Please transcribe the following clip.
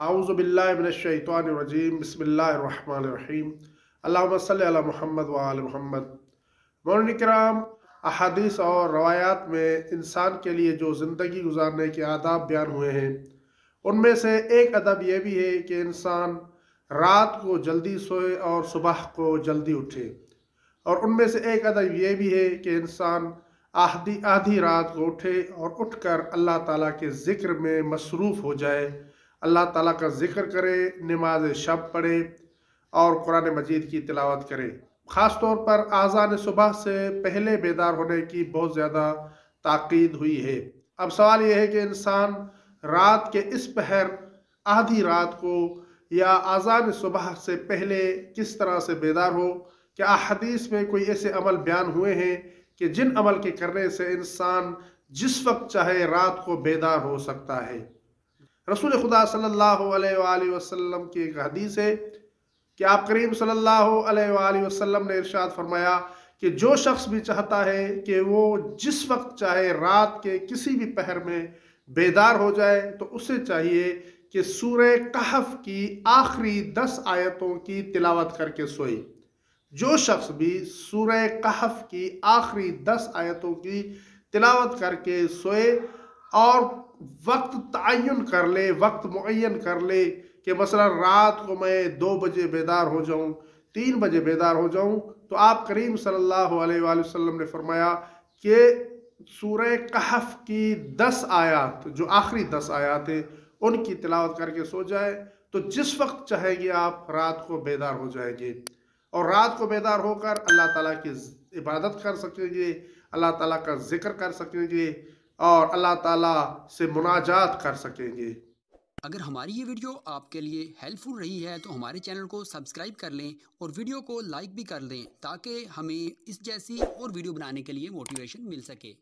अऊज़ु बिल्लाहि मिनश्शैतानिर्रजीम बिस्मिल्लाहिर्रहमानिर्रहीम अल्लाहुम्मा सल्लि अला मुहम्मद व आले मुहम्मद। मोमिन किराम, अहादीस और रवायात में इंसान के लिए जो ज़िंदगी गुजारने के आदाब बयान हुए हैं, उनमें से एक अदब यह भी है कि इंसान रात को जल्दी सोए और सुबह को जल्दी उठे। और उनमें से एक अदब यह भी है कि इंसान आधी आधी रात को उठे और उठकर अल्लाह ताला के ज़िक्र में मसरूफ़ हो जाए, अल्लाह ताला का ज़िक्र करे, नमाज शब पढ़े और कुरान मजीद की तिलावत करे। ख़ास तौर पर आज़ान सुबह से पहले बेदार होने की बहुत ज़्यादा ताकीद हुई है। अब सवाल यह है कि इंसान रात के इस पहर आधी रात को या आज़ान सुबह से पहले किस तरह से बेदार हो। क्या हदीस में कोई ऐसे अमल बयान हुए हैं कि जिन अमल के करने से इंसान जिस वक्त चाहे रात को बेदार हो सकता है। रसूल खुदा सल्लल्लाहु अलैहि वसल्लम की एक हदीस है कि आप करीम सल्लल्लाहु अलैहि वसल्लम ने इरशाद फरमाया कि जो शख्स भी चाहता है कि वो जिस वक्त चाहे रात के किसी भी पहर में बेदार हो जाए, तो उसे चाहिए कि सूरह कहफ की आखिरी 10 आयतों की तिलावत करके सोए। जो शख्स भी सूरह कहफ की आखिरी 10 आयतों की तिलावत करके सोए और वक्त तयन कर ले, वक्त मुअय्यन कर ले कि मसलन रात को मैं 2 बजे बेदार हो जाऊं, 3 बजे बेदार हो जाऊं, तो आप करीम सल्लल्लाहु अलैहि वसल्लम ने फरमाया कि सूरह कहफ की 10 आयत, जो आखिरी 10 आयत है, उनकी तिलावत करके सो जाए तो जिस वक्त चाहेंगे आप रात को बेदार हो जाएंगे और रात को बेदार होकर अल्लाह ताला की इबादत कर सकेंगे, अल्लाह ताला का जिक्र कर सकेंगे और अल्लाह ताला से मुनाजात कर सकेंगे। अगर हमारी ये वीडियो आपके लिए हेल्पफुल रही है तो हमारे चैनल को सब्सक्राइब कर लें और वीडियो को लाइक भी कर दें ताकि हमें इस जैसी और वीडियो बनाने के लिए मोटिवेशन मिल सके।